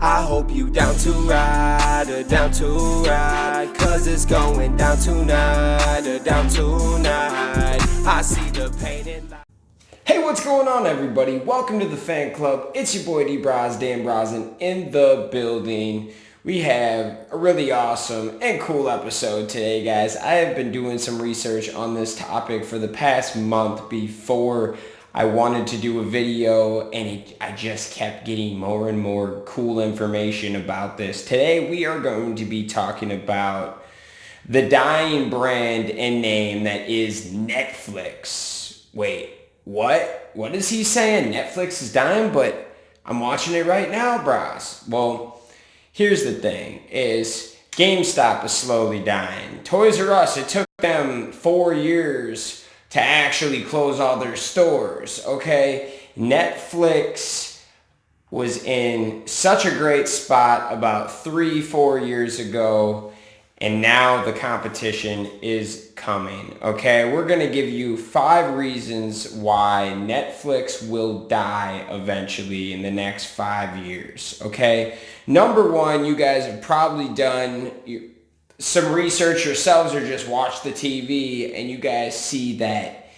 I hope you down to ride or down to ride, cause it's going down tonight or down tonight. I see the pain in life. Hey, what's going on, everybody? Welcome to the fan club. It's your boy D-Braz, Dan Brazen, in the building. We have a really awesome and cool episode today, guys. I have been doing some research on this topic for the past month before I wanted to do a video, and I just kept getting more and more cool information about this. Today, we are going to be talking about the dying brand and name that is Netflix. Wait, what? What is he saying? Netflix is dying, but I'm watching it right now, bros. Well, here's the thing, is GameStop is slowly dying. Toys R Us, it took them 4 years to actually close all their stores, okay? Netflix was in such a great spot about 3-4 years ago, and now the competition is coming, okay? We're gonna give you 5 reasons why Netflix will die eventually in the next 5 years, okay? Number 1, you guys have probably done some research yourselves or just watch the TV, and you guys see that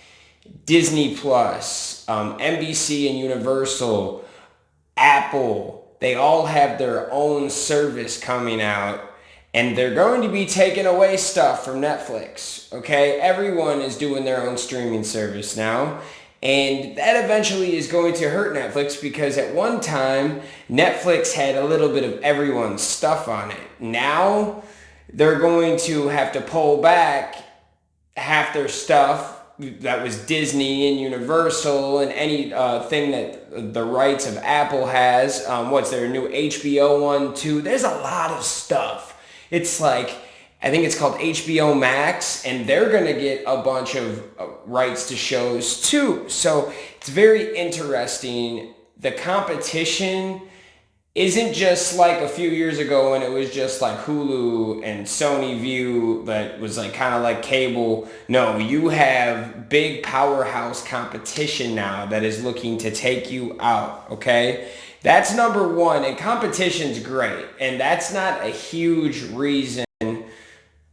Disney Plus, NBC and Universal, Apple, they all have their own service coming out, and they're going to be taking away stuff from Netflix, okay? Everyone is doing their own streaming service now, and that eventually is going to hurt Netflix, because at one time, Netflix had a little bit of everyone's stuff on it. Now, they're going to have to pull back half their stuff that was Disney and Universal and any thing that the rights of Apple has. What's their new HBO one too? There's a lot of stuff. It's like, I think it's called HBO Max, and they're going to get a bunch of rights to shows too. So it's very interesting. The competition isn't just like a few years ago when it was just like Hulu and Sony View that was like kind of like cable. No, you have big powerhouse competition now that is looking to take you out, okay? That's number 1, and competition's great, and that's not a huge reason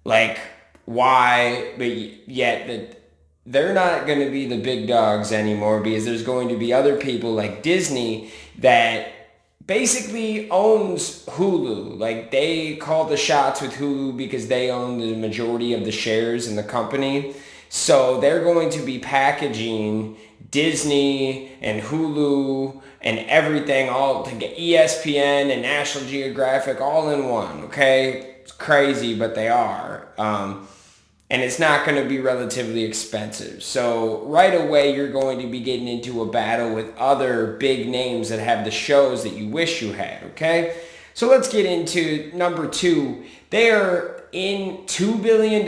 like why, but yet that they're not going to be the big dogs anymore, because there's going to be other people like Disney that basically owns Hulu. Like, they call the shots with Hulu because they own the majority of the shares in the company. So they're going to be packaging Disney and Hulu and everything all to get ESPN and National Geographic all in one, okay? It's crazy, but they are. And it's not going to be relatively expensive. So right away, you're going to be getting into a battle with other big names that have the shows that you wish you had, okay? So let's get into number 2. They are in $2 billion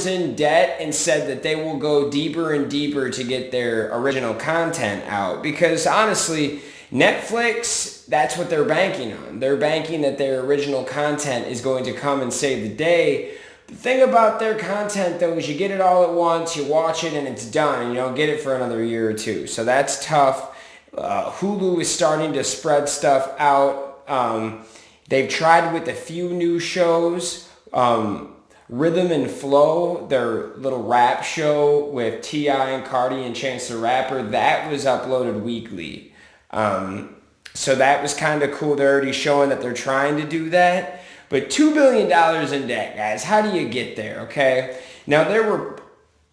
in debt and said that they will go deeper and deeper to get their original content out. Because honestly, Netflix, that's what they're banking on. They're banking that their original content is going to come and save the day. The thing about their content, though, is you get it all at once, you watch it, and it's done, and you don't get it for another year or 2. So that's tough. Hulu is starting to spread stuff out. They've tried with a few new shows. Rhythm and Flow, their little rap show with T.I. and Cardi and Chance the Rapper, that was uploaded weekly. So that was kind of cool. They're already showing that they're trying to do that. But $2 billion in debt, guys. How do you get there, okay? Now, there were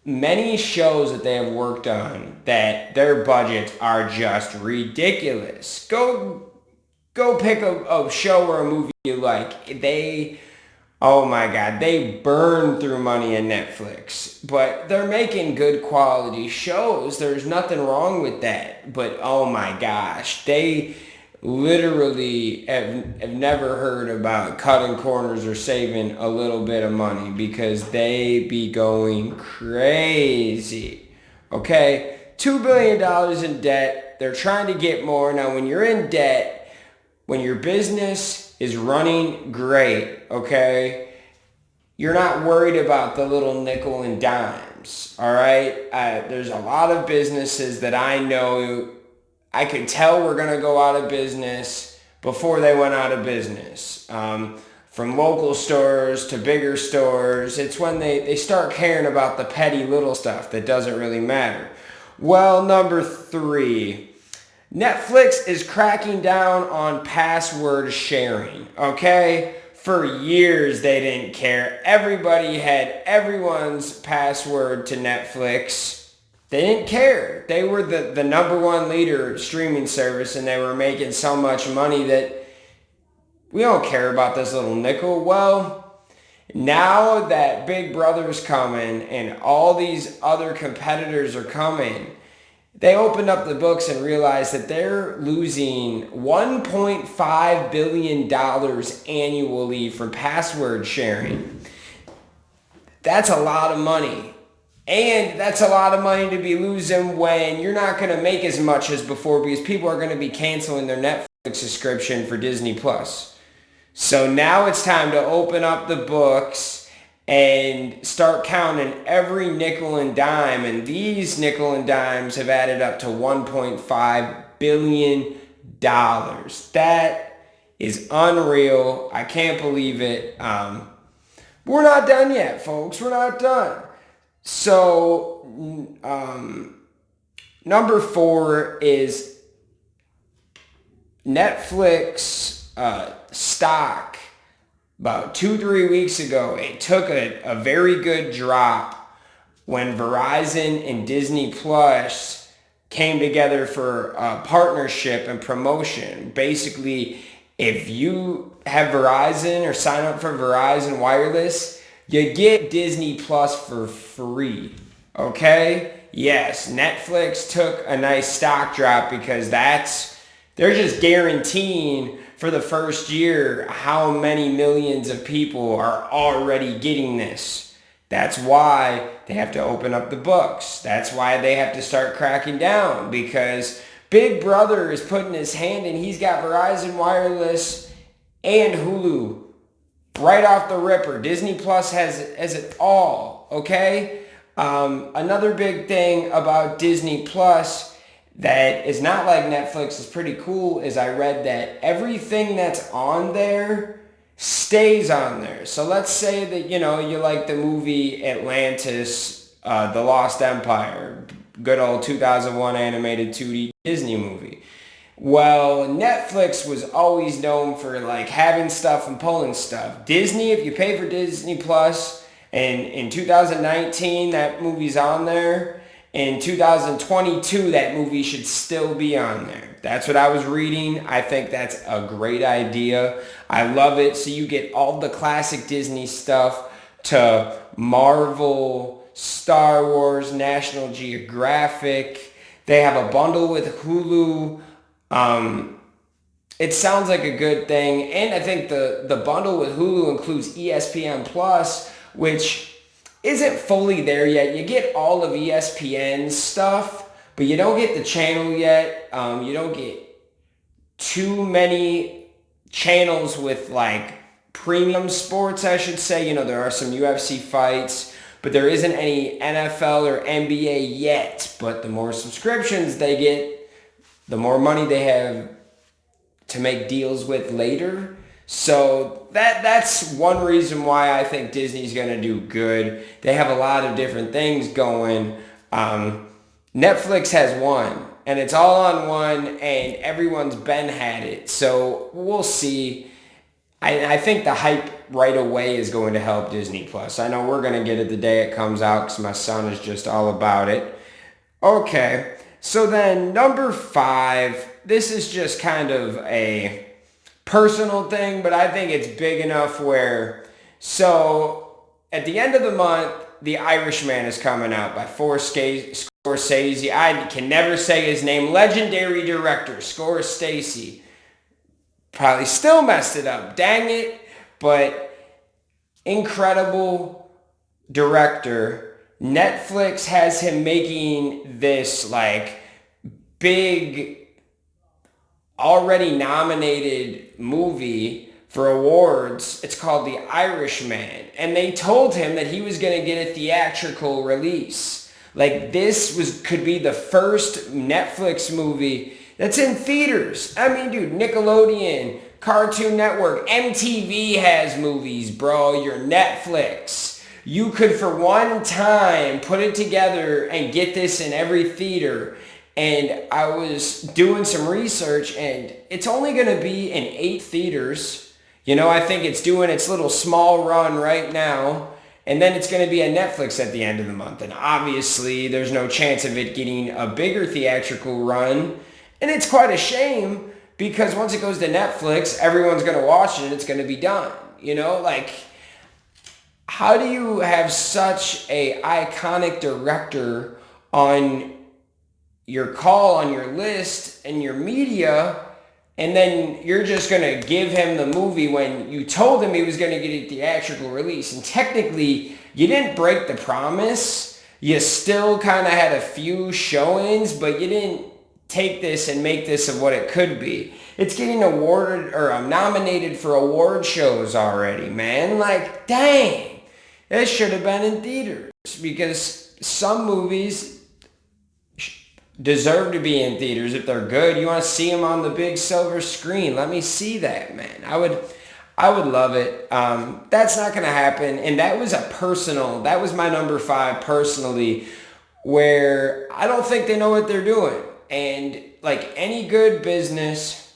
many shows that they have worked on that their budgets are just ridiculous. Go pick a show or a movie you like. Oh my God, they burn through money in Netflix. But they're making good quality shows. There's nothing wrong with that. But oh my gosh, they literally have never heard about cutting corners or saving a little bit of money, because they be going crazy. Okay, $2 billion in debt. They're trying to get more. Now, when you're in debt, when your business is running great, okay, you're not worried about the little nickel and dimes, all right? There's a lot of businesses that I know I could tell we're going to go out of business, before they went out of business. From local stores to bigger stores, it's when they start caring about the petty little stuff that doesn't really matter. Well, number 3, Netflix is cracking down on password sharing, okay? For years, they didn't care. Everybody had everyone's password to Netflix. They didn't care. They were the number one leader streaming service, and they were making so much money that we don't care about this little nickel. Well, now that Big Brother's coming and all these other competitors are coming, they opened up the books and realized that they're losing $1.5 billion annually from password sharing. That's a lot of money. And that's a lot of money to be losing when you're not going to make as much as before because people are going to be canceling their Netflix subscription for Disney Plus. So now it's time to open up the books and start counting every nickel and dime. And these nickel and dimes have added up to $1.5 billion. That is unreal. I can't believe it. We're not done yet, folks. We're not done. So, number 4 is Netflix stock. About 2-3 weeks ago, it took a very good drop when Verizon and Disney Plus came together for a partnership and promotion. Basically, if you have Verizon or sign up for Verizon Wireless, you get Disney Plus for free, okay? Yes, Netflix took a nice stock drop because they're just guaranteeing for the first year how many millions of people are already getting this. That's why they have to open up the books. That's why they have to start cracking down because Big Brother is putting his hand in. He's got Verizon Wireless and Hulu right off the ripper. Disney Plus has it all, okay? Another big thing about Disney Plus that is not like Netflix is pretty cool is I read that everything that's on there stays on there. So let's say that, you like the movie Atlantis, The Lost Empire, good old 2001 animated 2D Disney movie. Well, Netflix was always known for like having stuff and pulling stuff. Disney, if you pay for Disney Plus, and in 2019 that movie's on there, in 2022 that movie should still be on there. That's what I was reading. I think that's a great idea. I love it. So you get all the classic Disney stuff to Marvel, Star Wars, National Geographic. They have a bundle with Hulu. It sounds like a good thing. And I think the bundle with Hulu includes ESPN Plus, which isn't fully there yet. You get all of ESPN's stuff, but you don't get the channel yet. You don't get too many channels with like premium sports, I should say. There are some UFC fights, but there isn't any NFL or NBA yet. But the more subscriptions they get, the more money they have to make deals with later. So that's one reason why I think Disney's going to do good. They have a lot of different things going. Netflix has one, and it's all on one, and everyone's been had it. So we'll see. I think the hype right away is going to help Disney Plus. I know we're going to get it the day it comes out because my son is just all about it. Okay, so then number 5, this is just kind of a personal thing, but I think it's big enough where, so at the end of the month, The Irishman is coming out by Scorsese. I can never say his name. Legendary director, Scorsese. Probably still messed it up. Dang it. But incredible director. Netflix has him making this like big already nominated movie for awards. It's called The Irishman. And they told him that he was going to get a theatrical release. Like this could be the first Netflix movie That's in theaters. I mean, dude, Nickelodeon, Cartoon Network, MTV has movies, bro. Your Netflix. You could, for one time, put it together and get this in every theater. And I was doing some research, and it's only going to be in 8 theaters. I think it's doing its little small run right now. And then it's going to be on Netflix at the end of the month. And obviously, there's no chance of it getting a bigger theatrical run. And it's quite a shame, because once it goes to Netflix, everyone's going to watch it and it's going to be done. How do you have such a iconic director on your call, on your list, and your media, and then you're just going to give him the movie when you told him he was going to get a theatrical release? And technically, you didn't break the promise. You still kind of had a few showings, but you didn't take this and make this of what it could be. It's getting awarded or nominated for award shows already, man. Dang. This should have been in theaters, because some movies deserve to be in theaters if they're good. You want to see them on the big silver screen. Let me see that, man. I would love it. That's not going to happen. And that was my number 5 personally, where I don't think they know what they're doing. And like any good business,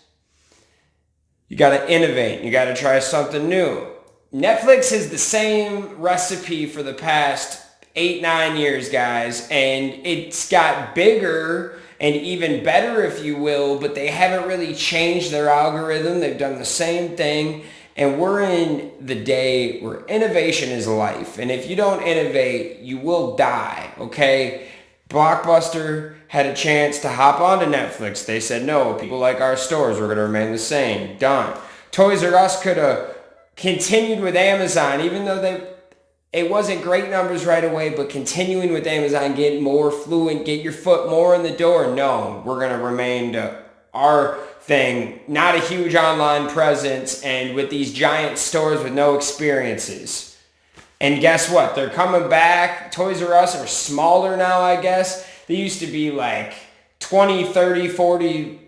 you got to innovate. You got to try something new. Netflix is the same recipe for the past 8-9 years, guys, and it's got bigger and even better, if you will, but they haven't really changed their algorithm. They've done the same thing, and we're in the day where innovation is life, and if you don't innovate, you will die, okay? Blockbuster had a chance to hop onto Netflix. They said, no, people like our stores, we're going to remain the same. Done. Toys R Us could have continued with Amazon, even though it wasn't great numbers right away, but continuing with Amazon, get more fluent, get your foot more in the door. No, we're going to remain to our thing, not a huge online presence, and with these giant stores with no experiences. And guess what? They're coming back. Toys R Us are smaller now, I guess. They used to be 20, 30, 40,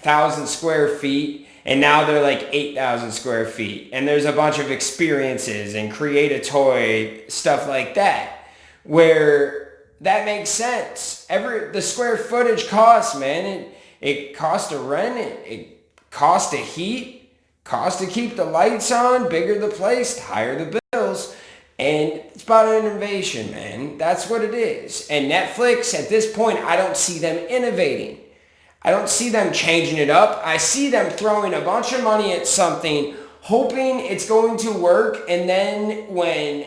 thousand square feet. And now they're 8,000 square feet. And there's a bunch of experiences and create a toy, stuff like that, where that makes sense. The square footage costs, man. It costs to rent it. It costs to heat, costs to keep the lights on, bigger the place, higher the bills. And it's about innovation, man. That's what it is. And Netflix, at this point, I don't see them innovating. I don't see them changing it up. I see them throwing a bunch of money at something, hoping it's going to work, and then when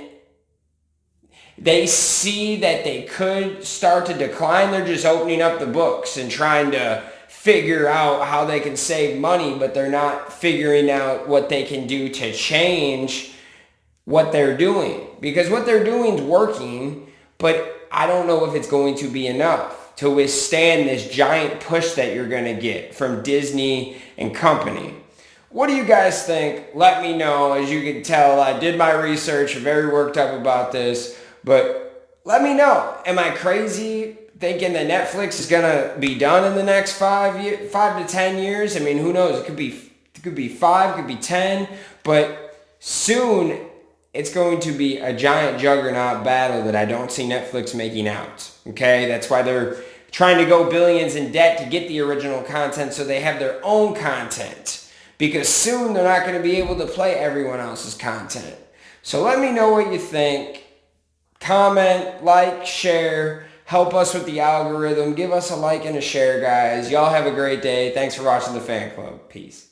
they see that they could start to decline, they're just opening up the books and trying to figure out how they can save money, but they're not figuring out what they can do to change what they're doing. Because what they're doing is working, but I don't know if it's going to be enough to withstand this giant push that you're going to get from Disney and company. What do you guys think? Let me know. As you can tell, I did my research, very worked up about this, but let me know. Am I crazy thinking that Netflix is going to be done in the next 5 to 10 years? I mean, who knows? It could be 5, it could be 10, but soon it's going to be a giant juggernaut battle that I don't see Netflix making out. Okay, that's why they're trying to go billions in debt to get the original content so they have their own content. Because soon they're not going to be able to play everyone else's content. So let me know what you think. Comment, like, share. Help us with the algorithm. Give us a like and a share, guys. Y'all have a great day. Thanks for watching The Fan Club. Peace.